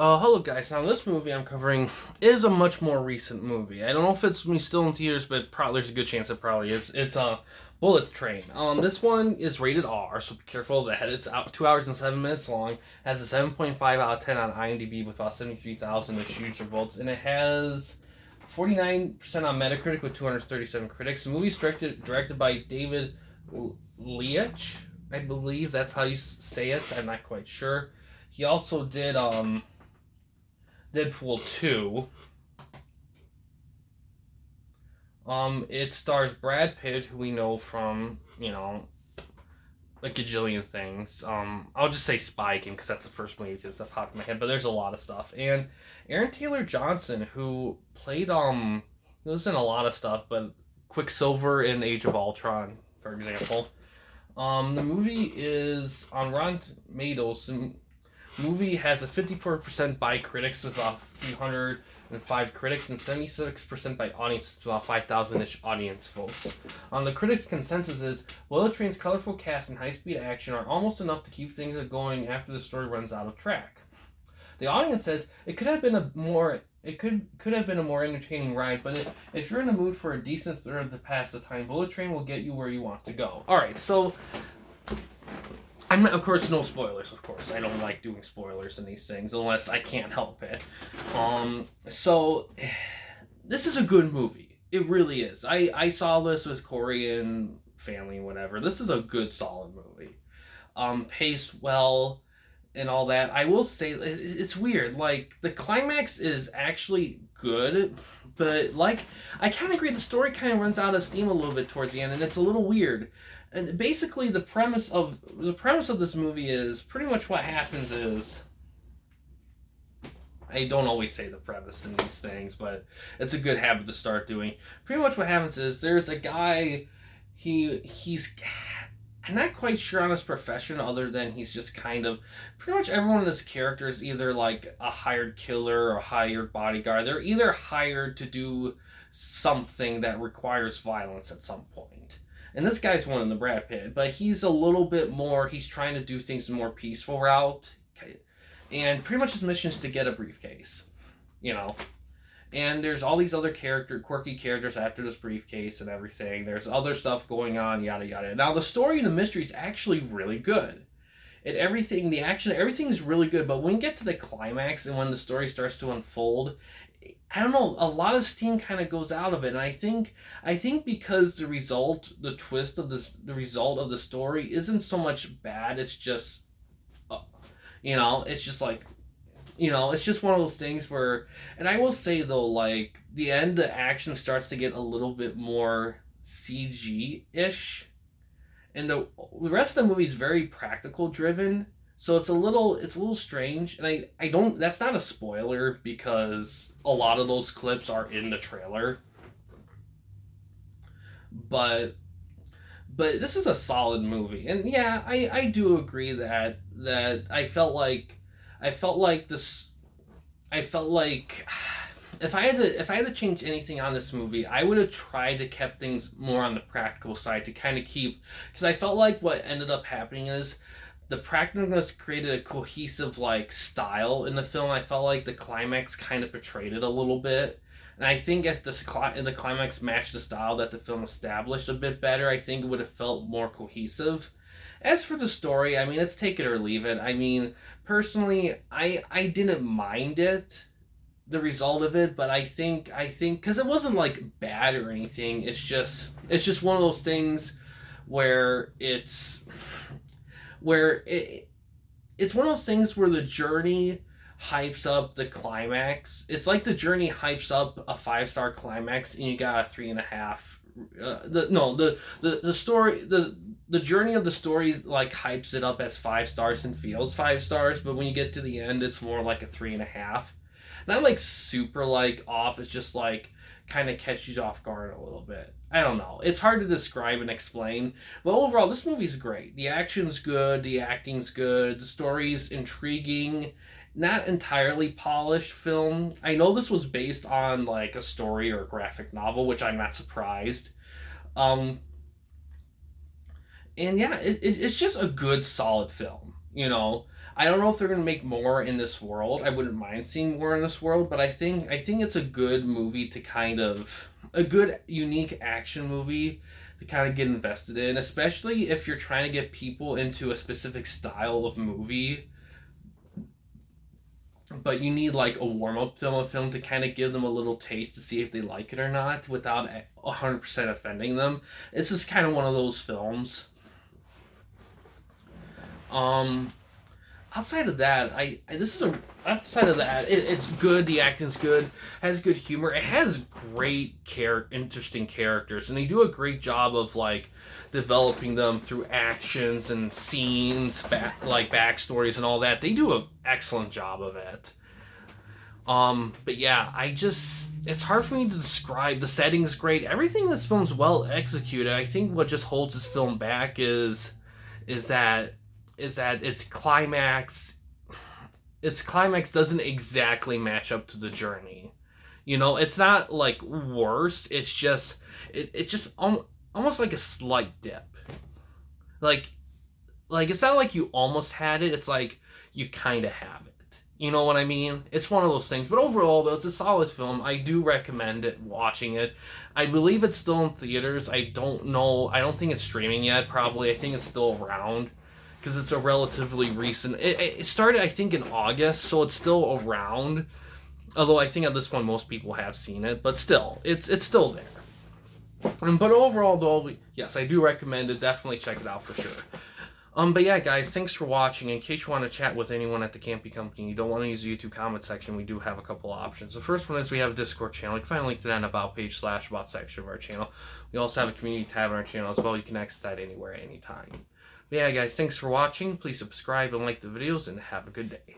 Hello guys. Now this movie I'm covering is a much more recent movie. I don't know if it's me still in theaters, but probably there's a good chance it probably is. It's Bullet Train. This one is rated R, so be careful of that. It's out 2 hours and 7 minutes long. Has a 7.5 out of 10 on IMDb with about 73,000 user votes, and it has 49% on Metacritic with 237 critics. The movie's directed by David Leitch, I believe that's how you say it. I'm not quite sure. He also did Deadpool 2. It stars Brad Pitt, who we know from, a gajillion things. I'll just say Spy Game because that's the first movie that popped in my head, but there's a lot of stuff. And Aaron Taylor Johnson, who played, he was in a lot of stuff, but Quicksilver in Age of Ultron, for example. The movie is on Rotten Tomatoes. Movie has a 54% by critics with about 305 critics and 76% by audience with about 5,000-ish audience votes. The critics' consensus is Bullet Train's colorful cast and high-speed action are almost enough to keep things going after the story runs out of track. The audience says it could have been a more entertaining ride, but if you're in the mood for a decent thrill to pass the time, Bullet Train will get you where you want to go. All right, so of course, no spoilers, of course. I don't like doing spoilers in these things unless I can't help it. So, this is a good movie. It really is. I saw this with Corey and family and whatever. This is a good, solid movie. Paced well and all that. I will say, it's weird. Like, the climax is actually good, but, like, I kind of agree the story kind of runs out of steam a little bit towards the end, and it's a little weird. And basically the premise of this movie is pretty much what happens is, I don't always say the premise in these things, but it's a good habit to start doing. Pretty much what happens is there's a guy, he's I'm not quite sure on his profession other than he's just kind of, pretty much everyone in this character is either like a hired killer or a hired bodyguard. They're either hired to do something that requires violence at some point. And this guy's one in the Brad Pitt, but he's a little bit more, he's trying to do things a more peaceful route. Okay. And pretty much his mission is to get a briefcase, you know. And there's all these other quirky characters after this briefcase and everything. There's other stuff going on, yada yada. Now the story and the mystery is actually really good. And everything, the action, everything is really good. But when you get to the climax and when the story starts to unfold, I don't know, a lot of steam kind of goes out of it. And I think because the result of the story isn't so much bad. It's just, it's just like, it's just one of those things where, and I will say though, like the end, the action starts to get a little bit more CG-ish, and the rest of the movie is very practical driven. So it's a little strange, and I don't. That's not a spoiler because a lot of those clips are in the trailer. But this is a solid movie, and yeah, I do agree that I felt like this. I felt like if I had to change anything on this movie, I would have tried to kept things more on the practical side to kind of keep, because I felt like what ended up happening is the practicalness created a cohesive like style in the film. I felt like the climax kind of portrayed it a little bit, and I think if the climax matched the style that the film established a bit better, I think it would have felt more cohesive. As for the story, I mean, let's take it or leave it. I mean, personally, I didn't mind it, the result of it, but I think because it wasn't like bad or anything. It's just one of those things where it's one of those things where the journey hypes up the climax. It's like the journey hypes up a 5-star climax, and you got a 3.5. The story, the journey of the story like hypes it up as 5 stars and feels 5 stars, but when you get to the end, it's more like a 3.5. Not like super like off. It's just like kind of catches you off guard a little bit. I don't know. It's hard to describe and explain, but overall, this movie's great. The action's good, the acting's good, the story's intriguing. Not entirely polished film. I know this was based on like a story or a graphic novel, which I'm not surprised. Um, and yeah, it's just a good, solid film. I don't know if they're gonna make more in this world. I wouldn't mind seeing more in this world, but I think it's a good movie to kind of a good unique action movie to kind of get invested in, especially if you're trying to get people into a specific style of movie. But you need like a warm up film to kind of give them a little taste to see if they like it or not without 100% offending them. This is kind of one of those films. Um, outside of that, I this is a outside of that, it's good. The acting's good, has good humor. It has great interesting characters, and they do a great job of like developing them through actions and scenes, like backstories and all that. They do an excellent job of it. But yeah, it's hard for me to describe. The setting's great. Everything in this film's well executed. I think what just holds this film back is that is that its climax doesn't exactly match up to the journey. It's not like worse. It's just almost like a slight dip. Like it's not like you almost had it. It's like you kind of have it. You know what I mean? It's one of those things. But overall, though, it's a solid film. I do recommend watching it. I believe it's still in theaters. I don't know. I don't think it's streaming yet. Probably. I think it's still around because it's a relatively recent. It started, I think, in August, so it's still around. Although I think at this point most people have seen it, but still, it's still there. But overall, though, yes, I do recommend it. Definitely check it out for sure. But yeah, guys, thanks for watching. In case you want to chat with anyone at the Campy Company, you don't want to use the YouTube comment section, we do have a couple options. The first one is we have a Discord channel. You can find a link to that in the About page / About section of our channel. We also have a community tab on our channel as well. You can access that anywhere, anytime. But yeah, guys, thanks for watching. Please subscribe and like the videos, and have a good day.